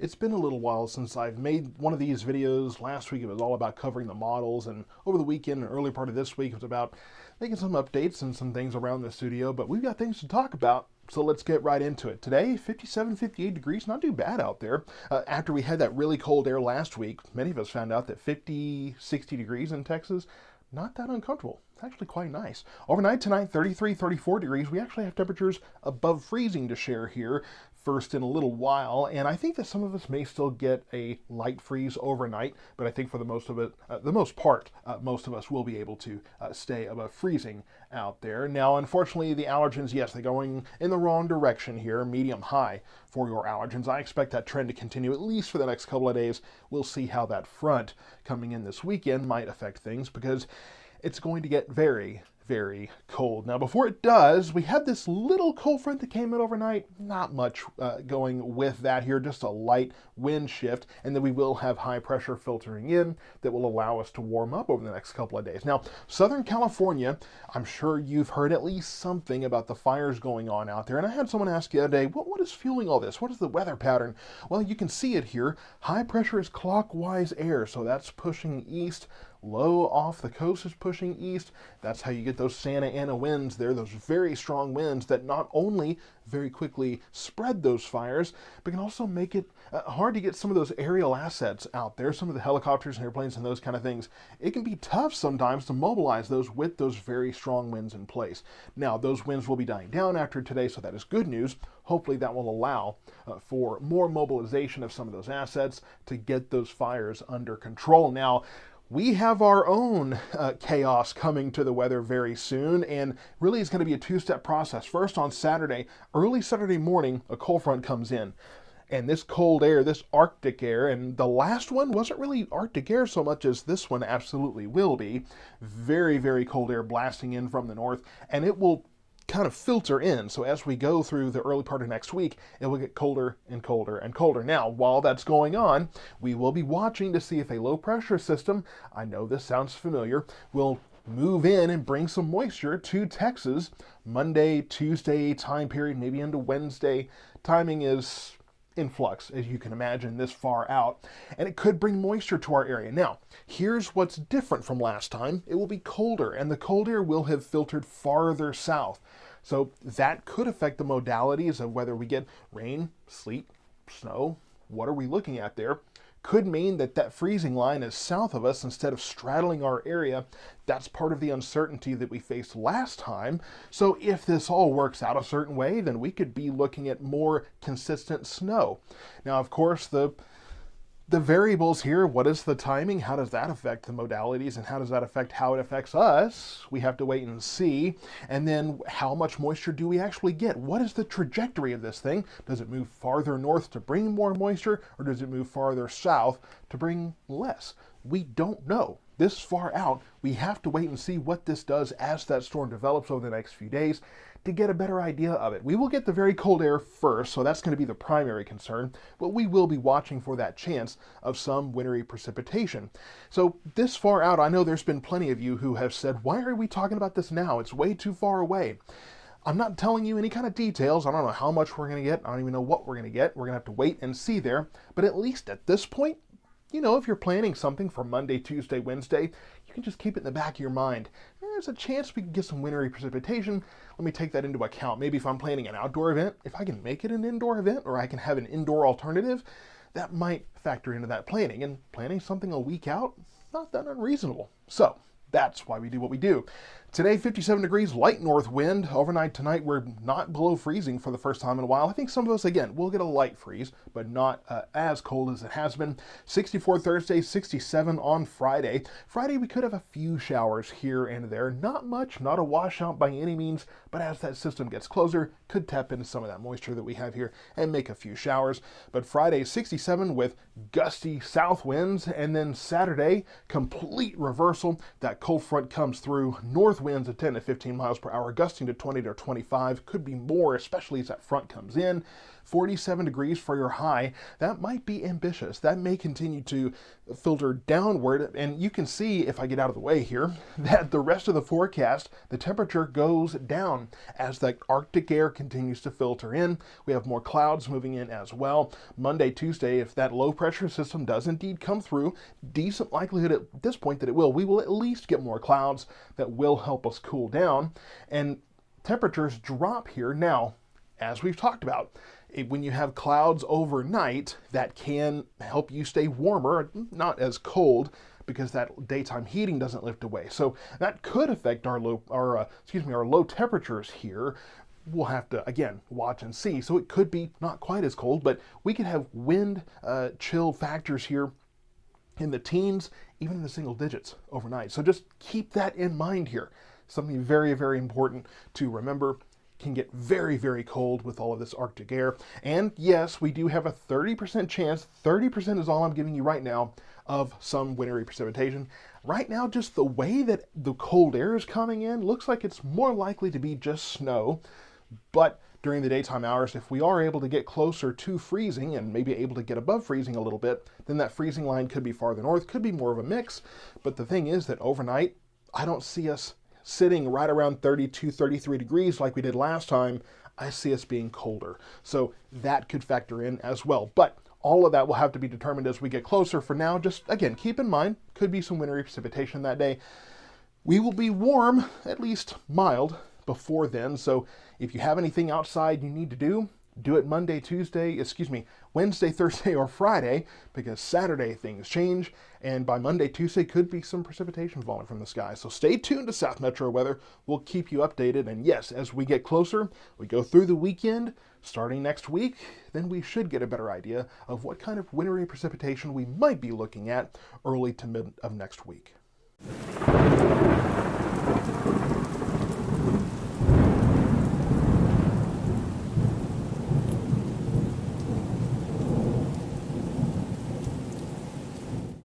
It's been a little while since I've made one of these videos. Last week it was all about covering the models, and over the weekend and early part of this week it was about making some updates and some things around the studio, but we've got things to talk about, so let's get right into it. Today, 57, 58 degrees, not too bad out there. After we had that really cold air last week, many of us found out that 50, 60 degrees in Texas, not that uncomfortable. It's actually quite nice. Overnight tonight, 33, 34 degrees. We actually have temperatures above freezing to share here first in a little while, and I think that some of us may still get a light freeze overnight, but I think for the most part, most of us will be able to stay above freezing out there. Now, unfortunately, the allergens, yes, they're going in the wrong direction here, medium high for your allergens. I expect that trend to continue at least for the next couple of days. We'll see how that front coming in this weekend might affect things, because it's going to get very, very cold. Now, before it does, we had this little cold front that came in overnight. Not much going with that here, just a light wind shift, and then we will have high pressure filtering in that will allow us to warm up over the next couple of days. Now, Southern California, I'm sure you've heard at least something about the fires going on out there, and I had someone ask the other day, what is fueling all this? What is the weather pattern? Well, you can see it here. High pressure is clockwise air, so that's pushing east. Low off the coast is pushing east. That's how you get those Santa Ana winds there, those very strong winds that not only very quickly spread those fires, but can also make it hard to get some of those aerial assets out there, some of the helicopters and airplanes and those kind of things. It can be tough sometimes to mobilize those with those very strong winds in place. Now, those winds will be dying down after today, so that is good news. Hopefully that will allow for more mobilization of some of those assets to get those fires under control. Now, we have our own chaos coming to the weather very soon, and really it's going to be a two-step process. First, on Saturday, early Saturday morning, a cold front comes in. And this cold air, this Arctic air, and the last one wasn't really Arctic air so much as this one absolutely will be. Very, very cold air blasting in from the north, and it will kind of filter in. So as we go through the early part of next week, it will get colder and colder and colder. Now, while that's going on, we will be watching to see if a low pressure system, I know this sounds familiar, will move in and bring some moisture to Texas Monday, Tuesday time period, maybe into Wednesday. Timing is in flux, as you can imagine, this far out, and it could bring moisture to our area. Now, here's what's different from last time. It will be colder, and the cold air will have filtered farther south. So that could affect the modalities of whether we get rain, sleet, snow. What are we looking at there? Could mean that that freezing line is south of us instead of straddling our area. That's part of the uncertainty that we faced last time. So if this all works out a certain way, then we could be looking at more consistent snow. Now, of course, the variables here, what is the timing? How does that affect the modalities, and how does that affect how it affects us? We have to wait and see. And then how much moisture do we actually get? What is the trajectory of this thing? Does it move farther north to bring more moisture, or does it move farther south to bring less? We don't know. This far out, we have to wait and see what this does as that storm develops over the next few days to get a better idea of it. We will get the very cold air first, so that's going to be the primary concern, but we will be watching for that chance of some wintry precipitation. So this far out, I know there's been plenty of you who have said, why are we talking about this now? It's way too far away. I'm not telling you any kind of details. I don't know how much we're going to get. I don't even know what we're going to get. We're going to have to wait and see there. But at least at this point, you know, if you're planning something for Monday, Tuesday, Wednesday, you can just keep it in the back of your mind. There's a chance we can get some wintry precipitation. Let me take that into account. Maybe if I'm planning an outdoor event, if I can make it an indoor event, or I can have an indoor alternative, that might factor into that planning. And planning something a week out, not that unreasonable. So that's why we do what we do. Today, 57 degrees, light north wind. Overnight tonight, we're not below freezing for the first time in a while. I think some of us, again, will get a light freeze, but not as cold as it has been. 64 Thursday, 67 on Friday. Friday, we could have a few showers here and there. Not much, not a washout by any means, but as that system gets closer, could tap into some of that moisture that we have here and make a few showers. But Friday, 67 with gusty south winds, and then Saturday, complete reversal. That cold front comes through, north winds at 10 to 15 miles per hour, gusting to 20 to 25, could be more, especially as that front comes in. 47 degrees for your high. That might be ambitious. That may continue to filter downward, and you can see, if I get out of the way here, that the rest of the forecast, the temperature goes down as the Arctic air continues to filter in. We have more clouds moving in as well. Monday, Tuesday, if that low pressure system does indeed come through, decent likelihood at this point that it will, we will at least get more clouds that will help us cool down, and temperatures drop here. Now, as we've talked about, when you have clouds overnight, that can help you stay warmer, not as cold, because that daytime heating doesn't lift away. So that could affect our low temperatures here. We'll have to, again, watch and see. So it could be not quite as cold, but we could have wind chill factors here in the teens, even in the single digits overnight. So just keep that in mind here. Something very, very important to remember. Can get very, very cold with all of this Arctic air. And yes, we do have a 30% chance, 30% is all I'm giving you right now, of some wintry precipitation. Right now, just the way that the cold air is coming in, looks like it's more likely to be just snow. But during the daytime hours, if we are able to get closer to freezing and maybe able to get above freezing a little bit, then that freezing line could be farther north, could be more of a mix. But the thing is that overnight, I don't see us sitting right around 32, 33 degrees like we did last time. I see us being colder. So that could factor in as well. But all of that will have to be determined as we get closer. For now, just again, keep in mind, could be some wintry precipitation that day. We will be warm, at least mild, before then. So if you have anything outside you need to do it Wednesday, Thursday, or Friday, because Saturday things change, and by Monday, Tuesday could be some precipitation falling from the sky. So stay tuned to South Metro Weather. We'll keep you updated, and yes, as we get closer, we go through the weekend, starting next week, then we should get a better idea of what kind of wintry precipitation we might be looking at early to mid of next week.